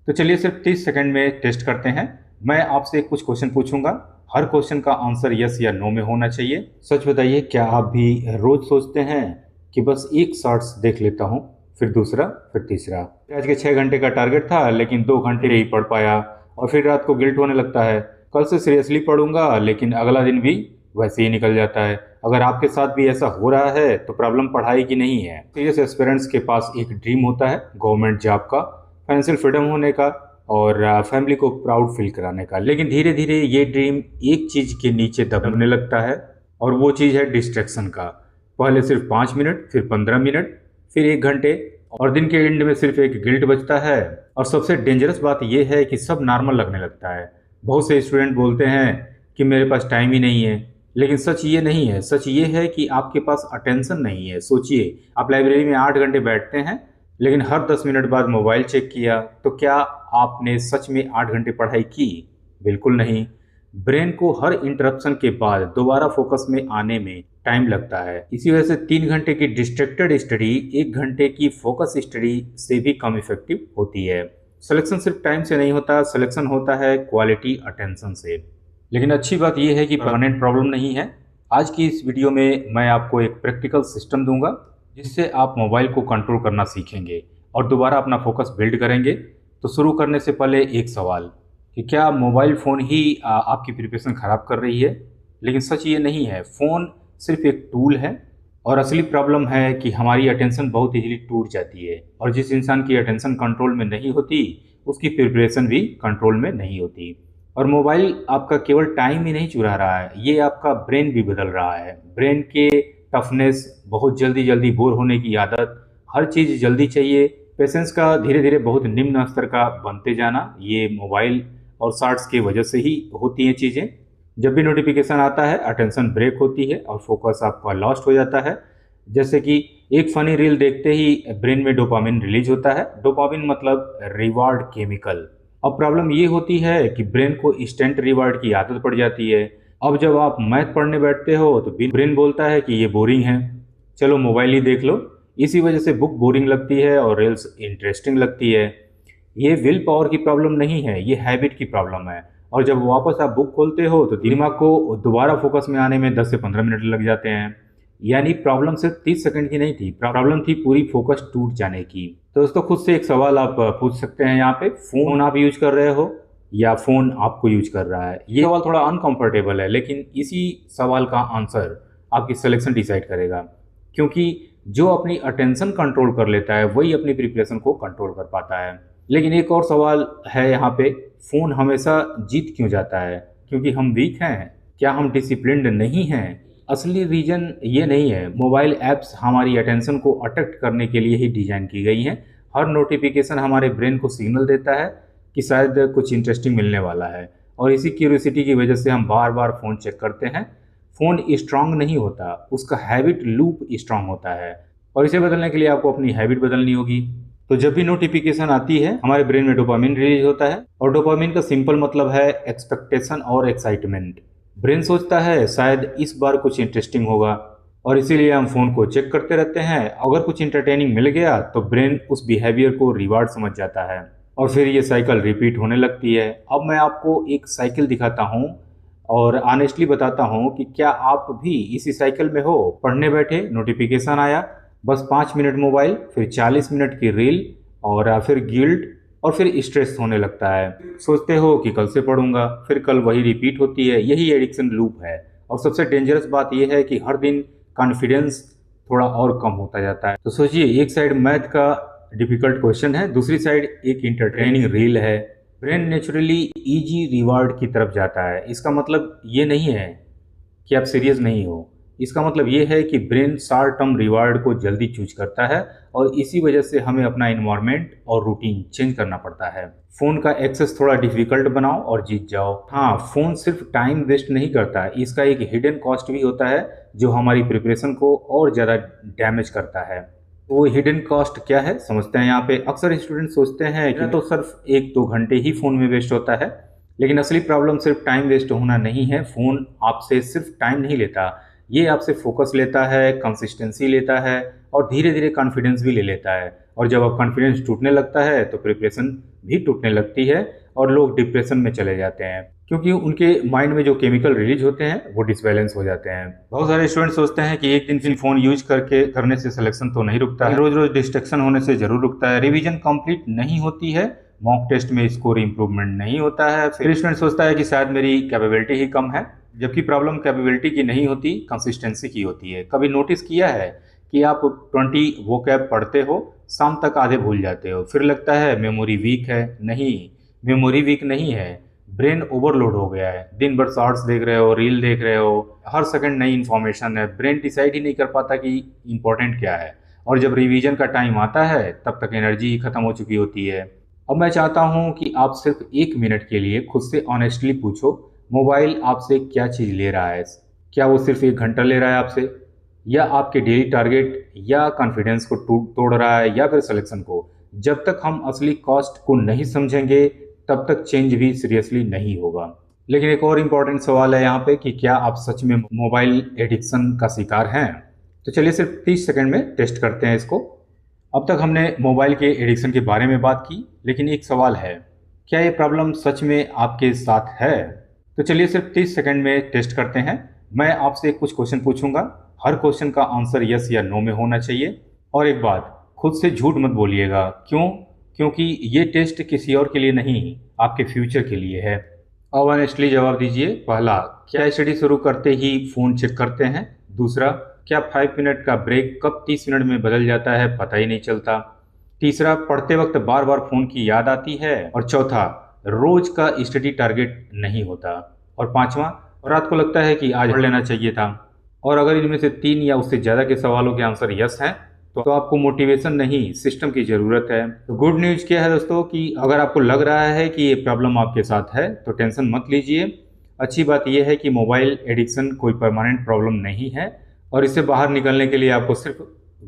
तो चलिए सिर्फ 30 सेकंड में टेस्ट करते हैं। मैं आपसे कुछ क्वेश्चन पूछूंगा, हर क्वेश्चन का आंसर यस या नो में होना चाहिए। सच बताइए, क्या आप भी रोज सोचते हैं कि बस एक शॉर्ट्स देख लेता हूँ, फिर दूसरा, फिर तीसरा। आज के 6 घंटे का टारगेट था लेकिन 2 घंटे ही पढ़ पाया, और फिर रात को गिल्ट होने लगता है। कल से सीरियसली पढ़ूंगा, लेकिन अगला दिन भी वैसे ही निकल जाता है। अगर आपके साथ भी ऐसा हो रहा है तो प्रॉब्लम पढ़ाई की नहीं है। सीरियस एस्पिरेंट्स के पास एक ड्रीम होता है, गवर्नमेंट जॉब का, फाइनेंशियल फ्रीडम होने का, और फैमिली को प्राउड फील कराने का। लेकिन धीरे धीरे ये ड्रीम एक चीज़ के नीचे दबने लगता है, और वो चीज़ है डिस्ट्रैक्शन का। पहले सिर्फ 5 मिनट, फिर 15 मिनट, फिर 1 घंटे, और दिन के एंड में सिर्फ एक गिल्ट बचता है। और सबसे डेंजरस बात यह है कि सब नॉर्मल लगने लगता है। बहुत से स्टूडेंट बोलते हैं कि मेरे पास टाइम ही नहीं है, लेकिन सच ये नहीं है। सच ये है कि आपके पास अटेंशन नहीं है। सोचिए, आप लाइब्रेरी में 8 घंटे बैठते हैं, लेकिन हर 10 मिनट बाद मोबाइल चेक किया, तो क्या आपने सच में 8 घंटे पढ़ाई की? बिल्कुल नहीं। ब्रेन को हर इंटरप्शन के बाद दोबारा फोकस में आने में टाइम लगता है। इसी वजह से 3 घंटे की डिस्ट्रैक्टेड स्टडी 1 घंटे की फोकस स्टडी से भी कम इफेक्टिव होती है। सिलेक्शन सिर्फ टाइम से नहीं होता, सिलेक्शन होता है क्वालिटी अटेंशन से। लेकिन अच्छी बात यह है कि परमानेंट प्रॉब्लम नहीं है। आज की इस वीडियो में मैं आपको एक प्रैक्टिकल सिस्टम दूंगा, जिससे आप मोबाइल को कंट्रोल करना सीखेंगे और दोबारा अपना फोकस बिल्ड करेंगे। तो शुरू करने से पहले एक सवाल कि क्या मोबाइल फ़ोन ही आपकी प्रिपरेशन ख़राब कर रही है? लेकिन सच ये नहीं है। फ़ोन सिर्फ एक टूल है, और असली प्रॉब्लम है कि हमारी अटेंशन बहुत इजीली टूट जाती है, और जिस इंसान की अटेंशन कंट्रोल में नहीं होती, उसकी प्रिपरेशन भी कंट्रोल में नहीं होती। और मोबाइल आपका केवल टाइम ही नहीं चुरा रहा है, ये आपका ब्रेन भी बदल रहा है। ब्रेन के टफनेस, बहुत जल्दी जल्दी बोर होने की आदत, हर चीज़ जल्दी चाहिए, पेशेंस का धीरे धीरे बहुत निम्न स्तर का बनते जाना, ये मोबाइल और शॉर्ट्स की वजह से ही होती हैं चीज़ें। जब भी नोटिफिकेशन आता है, अटेंशन ब्रेक होती है और फोकस आपका लॉस्ट हो जाता है। जैसे कि एक फनी रील देखते ही ब्रेन में डोपामिन रिलीज होता है। डोपामिन मतलब रिवार्ड केमिकल। अब प्रॉब्लम ये होती है कि ब्रेन को इंस्टेंट रिवार्ड की आदत पड़ जाती है। अब जब आप मैथ पढ़ने बैठते हो तो ब्रेन बोलता है कि ये बोरिंग है, चलो मोबाइल ही देख लो। इसी वजह से बुक बोरिंग लगती है और रील्स इंटरेस्टिंग लगती है। ये विल पावर की प्रॉब्लम नहीं है, ये हैबिट की प्रॉब्लम है। और जब वापस आप बुक खोलते हो तो दिमाग को दोबारा फोकस में आने में 10 से 15 मिनट लग जाते हैं। यानी प्रॉब्लम सिर्फ 30 सेकंड की नहीं थी, प्रॉब्लम थी पूरी फोकस टूट जाने की। तो दोस्तों, खुद से एक सवाल आप पूछ सकते हैं यहाँ पे। फ़ोन आप यूज कर रहे हो या फ़ोन आपको यूज कर रहा है? ये सवाल थोड़ा अनकंफर्टेबल है, लेकिन इसी सवाल का आंसर आपकी सिलेक्शन डिसाइड करेगा। क्योंकि जो अपनी अटेंशन कंट्रोल कर लेता है, वही अपनी प्रिपरेशन को कंट्रोल कर पाता है। लेकिन एक और सवाल है यहाँ पे, फ़ोन हमेशा जीत क्यों जाता है? क्योंकि हम वीक हैं? क्या हम डिसिप्लिन्ड नहीं हैं? असली रीज़न ये नहीं है। मोबाइल ऐप्स हमारी अटेंशन को अट्रैक्ट करने के लिए ही डिज़ाइन की गई हैं। हर नोटिफिकेशन हमारे ब्रेन को सिग्नल देता है कि शायद कुछ इंटरेस्टिंग मिलने वाला है, और इसी क्यूरियोसिटी की वजह से हम बार बार फ़ोन चेक करते हैं। फ़ोन स्ट्रांग नहीं होता, उसका हैबिट लूप स्ट्रांग होता है, और इसे बदलने के लिए आपको अपनी हैबिट बदलनी होगी। तो जब भी नोटिफिकेशन आती है, हमारे ब्रेन में डोपामिन रिलीज होता है, और डोपामिन का सिंपल मतलब है एक्सपेक्टेशन और एक्साइटमेंट। ब्रेन सोचता है शायद इस बार कुछ इंटरेस्टिंग होगा, और इसीलिए हम फ़ोन को चेक करते रहते हैं। अगर कुछ इंटरटेनिंग मिल गया तो ब्रेन उस बिहेवियर को रिवार्ड समझ जाता है, और फिर ये साइकिल रिपीट होने लगती है। अब मैं आपको एक साइकिल दिखाता हूँ और ऑनेस्टली बताता हूँ कि क्या आप भी इसी साइकिल में हो। पढ़ने बैठे, नोटिफिकेशन आया, बस 5 मिनट मोबाइल, फिर 40 मिनट की रील, और फिर गिल्ट, और फिर स्ट्रेस होने लगता है। सोचते हो कि कल से पढ़ूंगा, फिर कल वही रिपीट होती है। यही एडिक्शन लूप है। और सबसे डेंजरस बात यह है कि हर दिन कॉन्फिडेंस थोड़ा और कम होता जाता है। तो सोचिए, एक साइड मैथ का डिफिकल्ट क्वेश्चन है, दूसरी साइड एक इंटरटेनिंग रील है। ब्रेन नेचुरली इजी रिवार्ड की तरफ जाता है। इसका मतलब ये नहीं है कि आप सीरियस नहीं हो, इसका मतलब ये है कि ब्रेन शॉर्ट टर्म रिवार्ड को जल्दी चूज करता है, और इसी वजह से हमें अपना इन्वायरमेंट और रूटीन चेंज करना पड़ता है। फ़ोन का एक्सेस थोड़ा डिफिकल्ट बनाओ और जीत जाओ। हाँ, फ़ोन सिर्फ टाइम वेस्ट नहीं करता, इसका एक हिडन कॉस्ट भी होता है जो हमारी प्रिपरेशन को और ज़्यादा डैमेज करता है। तो वो हिडन कॉस्ट क्या है, समझते हैं। यहाँ पे अक्सर स्टूडेंट सोचते हैं कि तो सिर्फ 1-2 घंटे ही फ़ोन में वेस्ट होता है, लेकिन असली प्रॉब्लम सिर्फ टाइम वेस्ट होना नहीं है। फ़ोन आपसे सिर्फ टाइम नहीं लेता, ये आपसे फोकस लेता है, कंसिस्टेंसी लेता है, और धीरे धीरे कॉन्फिडेंस भी ले लेता है। और जब अब कॉन्फिडेंस टूटने लगता है तो प्रिपरेशन भी टूटने लगती है और लोग डिप्रेशन में चले जाते हैं, क्योंकि उनके माइंड में जो केमिकल रिलीज होते हैं वो डिसबैलेंस हो जाते हैं। बहुत सारे स्टूडेंट सोचते हैं कि एक दिन फिर फोन यूज करने से सिलेक्शन तो नहीं रुकता है, रोज रोज डिस्ट्रैक्शन होने से जरूर रुकता है, रिवीजन कंप्लीट नहीं होती है, मॉक टेस्ट में स्कोर इंप्रूवमेंट नहीं होता है, फिर स्टूडेंट सोचता है कि शायद मेरी कैपेबिलिटी ही कम है, जबकि प्रॉब्लम कैपेबिलिटी की नहीं होती, कंसिस्टेंसी की होती है। कभी नोटिस किया है कि आप 20 वोकैब पढ़ते हो, शाम तक आधे भूल जाते हो, फिर लगता है मेमोरी वीक है? नहीं, मेमोरी वीक नहीं है, ब्रेन ओवरलोड हो गया है। दिन भर शॉर्ट्स देख रहे हो, रील देख रहे हो, हर सेकंड नई इन्फॉर्मेशन है, ब्रेन डिसाइड ही नहीं कर पाता कि इंपॉर्टेंट क्या है, और जब रिवीजन का टाइम आता है तब तक एनर्जी ही खत्म हो चुकी होती है। अब मैं चाहता हूं कि आप सिर्फ 1 मिनट के लिए खुद से ऑनेस्टली पूछो, मोबाइल आपसे क्या चीज़ ले रहा है? क्या वो सिर्फ 1 घंटा ले रहा है आपसे, या आपके डेली टारगेट, या कॉन्फिडेंस को तोड़ रहा है, या फिर सिलेक्शन को? जब तक हम असली कॉस्ट को नहीं समझेंगे तब तक चेंज भी सीरियसली नहीं होगा। लेकिन एक और इम्पॉर्टेंट सवाल है यहाँ पे कि क्या आप सच में मोबाइल एडिक्शन का शिकार हैं? तो चलिए सिर्फ 30 सेकंड में टेस्ट करते हैं इसको। अब तक हमने मोबाइल के एडिक्शन के बारे में बात की, लेकिन एक सवाल है, क्या ये प्रॉब्लम सच में आपके साथ है? तो चलिए सिर्फ 30 सेकंड में टेस्ट करते हैं। मैं आपसे कुछ क्वेश्चन पूछूंगा, हर क्वेश्चन का आंसर यस या नो में होना चाहिए। और एक बात, खुद से झूठ मत बोलिएगा। क्यों? क्योंकि ये टेस्ट किसी और के लिए नहीं, आपके फ्यूचर के लिए है। अब ऑनेस्टली जवाब दीजिए। पहला, क्या स्टडी शुरू करते ही फ़ोन चेक करते हैं? दूसरा, क्या 5 मिनट का ब्रेक कब 30 मिनट में बदल जाता है पता ही नहीं चलता? तीसरा, पढ़ते वक्त बार बार फ़ोन की याद आती है? और चौथा, रोज का स्टडी टारगेट नहीं होता? और पांचवा, रात को लगता है कि आज पढ़ लेना चाहिए था? और अगर इनमें से 3 या उससे ज़्यादा के सवालों के आंसर यस हैं तो आपको मोटिवेशन नहीं, सिस्टम की ज़रूरत है। तो गुड न्यूज़ क्या है दोस्तों कि अगर आपको लग रहा है कि ये प्रॉब्लम आपके साथ है तो टेंशन मत लीजिए। अच्छी बात यह है कि मोबाइल एडिक्शन कोई परमानेंट प्रॉब्लम नहीं है, और इससे बाहर निकलने के लिए आपको सिर्फ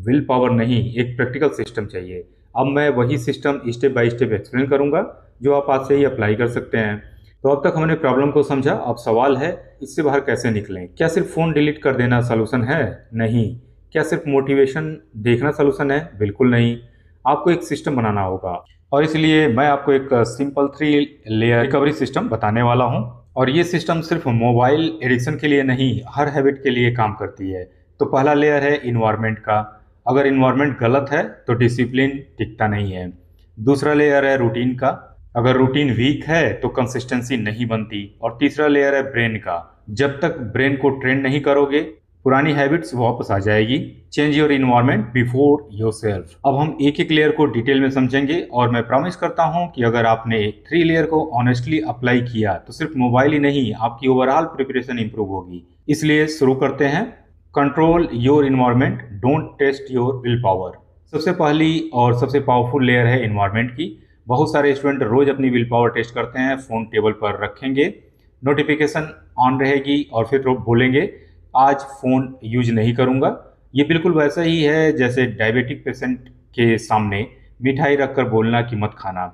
विल पावर नहीं, एक प्रैक्टिकल सिस्टम चाहिए। अब मैं वही system step by step explain करूँगा जो आप आज से ही अप्लाई कर सकते हैं। तो अब तक हमने प्रॉब्लम को समझा, अब सवाल है इससे बाहर कैसे निकलें। क्या सिर्फ फ़ोन डिलीट कर देना सलूशन है? नहीं। क्या सिर्फ मोटिवेशन देखना सलूशन है? बिल्कुल नहीं। आपको एक सिस्टम बनाना होगा, और इसलिए मैं आपको एक सिंपल 3 लेयर रिकवरी सिस्टम बताने वाला हूं। और ये सिस्टम सिर्फ मोबाइल एडिक्शन के लिए नहीं, हर हैबिट के लिए काम करती है। तो पहला लेयर है इन्वायरमेंट का। अगर इन्वायरमेंट गलत है तो डिसिप्लिन टिकता नहीं है। दूसरा लेयर है रूटीन का। अगर रूटीन वीक है तो कंसिस्टेंसी नहीं बनती। और तीसरा लेयर है ब्रेन का। जब तक ब्रेन को ट्रेन नहीं करोगे पुरानी हैबिट्स वापस आ जाएगी। Change your environment before yourself. अब हम एक एक लेयर को डिटेल में समझेंगे, और मैं प्रॉमिस करता हूं कि अगर आपने 3 लेयर को ऑनेस्टली अप्लाई किया तो सिर्फ मोबाइल ही नहीं, आपकी ओवरऑल प्रिपरेशन इंप्रूव होगी। इसलिए शुरू करते हैं। Control your environment, don't test your will power. सबसे पहली और सबसे पावरफुल लेयर है इन्वायरमेंट की। बहुत सारे स्टूडेंट रोज अपनी विल पावर टेस्ट करते हैं। फ़ोन टेबल पर रखेंगे, नोटिफिकेशन ऑन रहेगी, और फिर बोलेंगे आज फ़ोन यूज नहीं करूँगा। ये बिल्कुल वैसा ही है जैसे डायबिटिक पेशेंट के सामने मिठाई रखकर बोलना कि मत खाना।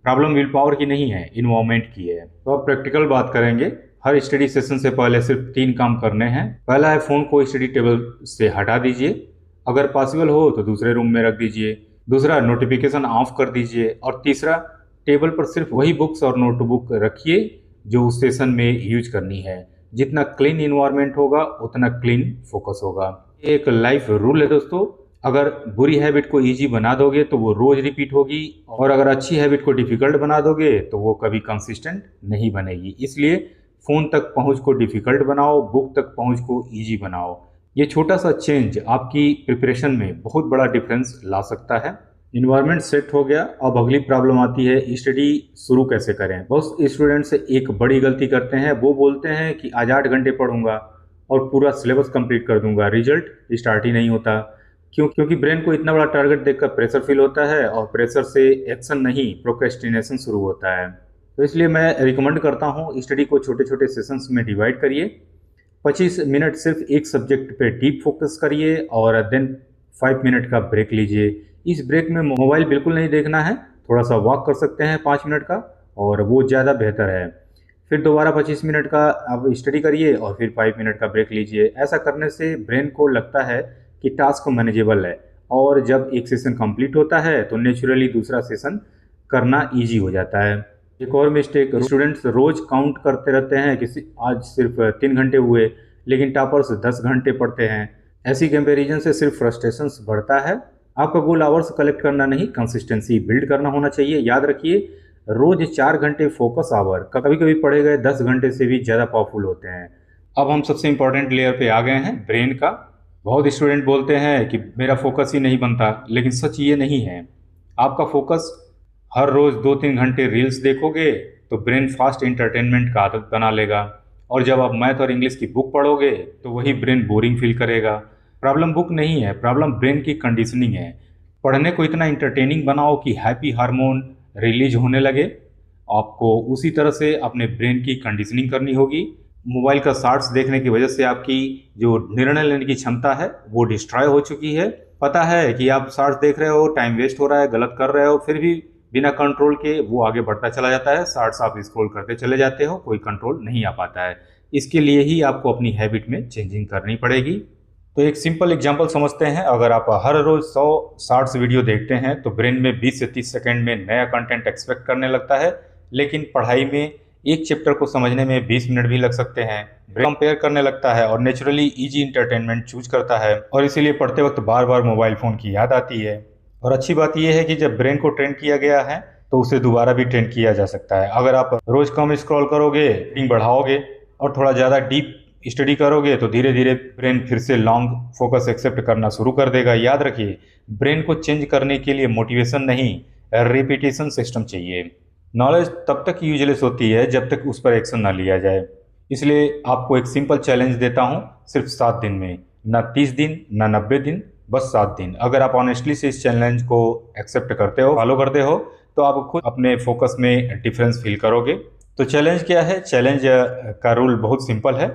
प्रॉब्लम विल पावर की नहीं है, इन्वायरमेंट की है। तो अब प्रैक्टिकल बात करेंगे। हर स्टडी सेशन से पहले सिर्फ 3 काम करने हैं। पहला है फ़ोन को स्टडी टेबल से हटा दीजिए, अगर पॉसिबल हो तो दूसरे रूम में रख दीजिए। दूसरा, नोटिफिकेशन ऑफ कर दीजिए। और तीसरा, टेबल पर सिर्फ वही बुक्स और नोटबुक रखिए जो उस सेशन में यूज करनी है। जितना क्लीन इन्वायरमेंट होगा उतना क्लीन फोकस होगा। एक लाइफ रूल है दोस्तों, अगर बुरी हैबिट को इजी बना दोगे तो वो रोज रिपीट होगी, और अगर अच्छी हैबिट को डिफिकल्ट बना दोगे तो वो कभी कंसिस्टेंट नहीं बनेगी। इसलिए फ़ोन तक पहुंच को डिफिकल्ट बनाओ, बुक तक पहुंच को इजी बनाओ। ये छोटा सा चेंज आपकी प्रिपरेशन में बहुत बड़ा डिफरेंस ला सकता है। इन्वायरमेंट सेट हो गया, अब अगली प्रॉब्लम आती है स्टडी शुरू कैसे करें। बहुत स्टूडेंट्स एक बड़ी गलती करते हैं, वो बोलते हैं कि आज 8 घंटे पढ़ूंगा और पूरा सिलेबस कंप्लीट कर दूंगा, रिजल्ट स्टार्ट ही नहीं होता। क्योंकि ब्रेन को इतना बड़ा टारगेट देखकर प्रेशर फील होता है, और प्रेशर से एक्शन नहीं प्रोक्रेस्टिनेशन शुरू होता है। तो इसलिए मैं रिकमेंड करता हूँ स्टडी को छोटे छोटे सेशंस में डिवाइड करिए। 25 मिनट सिर्फ एक सब्जेक्ट पे डीप फोकस करिए, और देन 5 मिनट का ब्रेक लीजिए। इस ब्रेक में मोबाइल बिल्कुल नहीं देखना है, थोड़ा सा वॉक कर सकते हैं 5 मिनट का, और वो ज़्यादा बेहतर है। फिर दोबारा 25 मिनट का आप स्टडी करिए और फिर 5 मिनट का ब्रेक लीजिए। ऐसा करने से ब्रेन को लगता है कि टास्क मैनेजेबल है, और जब एक सेशन कंप्लीट होता है तो नेचुरली दूसरा सेशन करना ईजी हो जाता है। एक और मिस्टेक, स्टूडेंट्स रोज काउंट करते रहते हैं कि आज सिर्फ 3 घंटे हुए, लेकिन टॉपर्स 10 घंटे पढ़ते हैं। ऐसी कंपैरिजन से सिर्फ फ्रस्ट्रेशंस बढ़ता है। आपका गोल आवर्स कलेक्ट करना नहीं, कंसिस्टेंसी बिल्ड करना होना चाहिए। याद रखिए, रोज 4 घंटे फोकस आवर कभी कभी पढ़े गए 10 घंटे से भी ज़्यादा पावरफुल होते हैं। अब हम सबसे इंपॉर्टेंट लेयर पे आ गए हैं, ब्रेन का। बहुत स्टूडेंट बोलते हैं कि मेरा फोकस ही नहीं बनता, लेकिन सच ये नहीं है। आपका फोकस, हर रोज 2-3 घंटे रील्स देखोगे तो ब्रेन फास्ट एंटरटेनमेंट का आदत बना लेगा, और जब आप मैथ और इंग्लिश की बुक पढ़ोगे तो वही ब्रेन बोरिंग फील करेगा। प्रॉब्लम बुक नहीं है, प्रॉब्लम ब्रेन की कंडीशनिंग है। पढ़ने को इतना इंटरटेनिंग बनाओ कि हैप्पी हार्मोन रिलीज होने लगे। आपको उसी तरह से अपने ब्रेन की कंडीशनिंग करनी होगी। मोबाइल का शॉर्ट्स देखने की वजह से आपकी जो निर्णय लेने की क्षमता है वो डिस्ट्रॉय हो चुकी है। पता है कि आप शॉर्ट्स देख रहे हो, टाइम वेस्ट हो रहा है, गलत कर रहे हो, फिर भी बिना कंट्रोल के वो आगे बढ़ता चला जाता है। शॉर्ट्स आप स्क्रॉल करते चले जाते हो, कोई कंट्रोल नहीं आ पाता है। इसके लिए ही आपको अपनी हैबिट में चेंजिंग करनी पड़ेगी। तो एक सिंपल एग्जांपल समझते हैं। अगर आप हर रोज 100 शॉर्ट्स वीडियो देखते हैं तो ब्रेन में 20 से 30 सेकंड में नया कंटेंट एक्सपेक्ट करने लगता है, लेकिन पढ़ाई में एक चैप्टर को समझने में 20 मिनट भी लग सकते हैं। ब्रेन कंपेयर करने लगता है और नेचुरली इजी इंटरटेनमेंट चूज करता है, और इसीलिए पढ़ते वक्त बार बार मोबाइल फ़ोन की याद आती है। और अच्छी बात यह है कि जब ब्रेन को ट्रेन किया गया है तो उसे दोबारा भी ट्रेन किया जा सकता है। अगर आप रोज कम स्क्रॉल करोगे, रीडिंग बढ़ाओगे और थोड़ा ज़्यादा डीप स्टडी करोगे तो धीरे धीरे ब्रेन फिर से लॉन्ग फोकस एक्सेप्ट करना शुरू कर देगा। याद रखिए, ब्रेन को चेंज करने के लिए मोटिवेशन नहीं, रिपीटेशन सिस्टम चाहिए। नॉलेज तब तक यूजलेस होती है जब तक उस पर एक्शन ना लिया जाए। इसलिए आपको एक सिंपल चैलेंज देता हूँ, सिर्फ 7 दिन में, ना 30 दिन ना 90 दिन, बस 7 दिन। अगर आप ऑनेस्टली से इस चैलेंज को एक्सेप्ट करते हो, फॉलो करते हो, तो आप खुद अपने फोकस में डिफरेंस फील करोगे। तो चैलेंज क्या है? चैलेंज का रूल बहुत सिंपल है।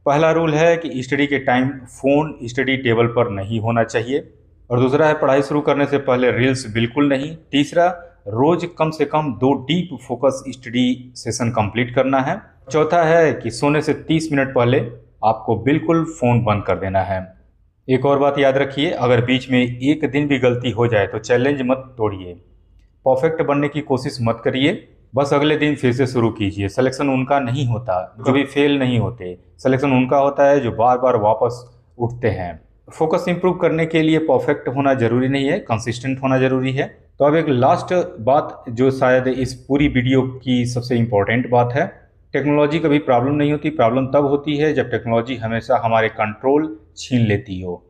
पहला रूल है कि स्टडी के टाइम फ़ोन स्टडी टेबल पर नहीं होना चाहिए, और दूसरा है पढ़ाई शुरू करने से पहले रील्स बिल्कुल नहीं। तीसरा, रोज कम से कम 2 deep focus study session complete करना है। चौथा है कि सोने से 30 मिनट पहले आपको बिल्कुल फ़ोन बंद कर देना है। एक और बात याद रखिए, अगर बीच में एक दिन भी गलती हो जाए तो चैलेंज मत तोड़िए, परफेक्ट बनने की कोशिश मत करिए, बस अगले दिन फिर से शुरू कीजिए। सिलेक्शन उनका नहीं होता जो भी फेल नहीं होते, सिलेक्शन उनका होता है जो बार बार वापस उठते हैं। फोकस इंप्रूव करने के लिए परफेक्ट होना जरूरी नहीं है, कंसिस्टेंट होना जरूरी है। तो अब एक लास्ट बात जो शायद इस पूरी वीडियो की सबसे इम्पोर्टेंट बात है। टेक्नोलॉजी कभी प्रॉब्लम नहीं होती, प्रॉब्लम तब होती है जब टेक्नोलॉजी हमेशा हमारे कंट्रोल छीन लेती हो।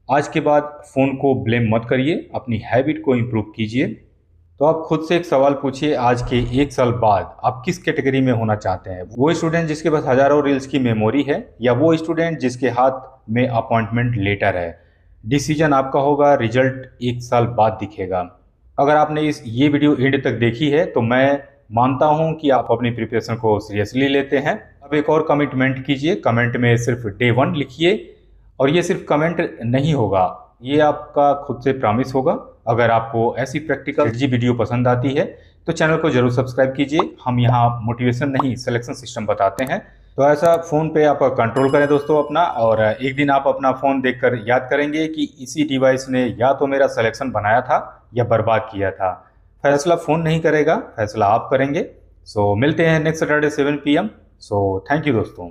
आज के बाद फ़ोन को ब्लेम मत करिए, अपनी हैबिट को इम्प्रूव कीजिए। तो आप खुद से एक सवाल पूछिए, आज के 1 साल बाद आप किस कैटेगरी में होना चाहते हैं? वो स्टूडेंट जिसके पास हजारों रील्स की मेमोरी है, या वो स्टूडेंट जिसके हाथ में अपॉइंटमेंट लेटर है? डिसीजन आपका होगा, रिजल्ट 1 साल बाद दिखेगा। अगर आपने ये वीडियो एंड तक देखी है तो मैं मानता हूं कि आप अपनी प्रिपरेशन को सीरियसली लेते हैं। अब एक और कमिटमेंट कीजिए, कमेंट में सिर्फ डे 1 लिखिए, और ये सिर्फ कमेंट नहीं होगा, ये आपका खुद से प्रॉमिस होगा। अगर आपको ऐसी प्रैक्टिकल वीडियो पसंद आती है तो चैनल को जरूर सब्सक्राइब कीजिए। हम यहाँ मोटिवेशन नहीं, सिलेक्शन सिस्टम बताते हैं। तो ऐसा फ़ोन पे आप कंट्रोल करें दोस्तों अपना, और एक दिन आप अपना फ़ोन देखकर याद करेंगे कि इसी डिवाइस ने या तो मेरा सिलेक्शन बनाया था या बर्बाद किया था। फैसला फ़ोन नहीं करेगा, फैसला आप करेंगे। सो मिलते हैं next Saturday 7 PM। So thank you दोस्तों।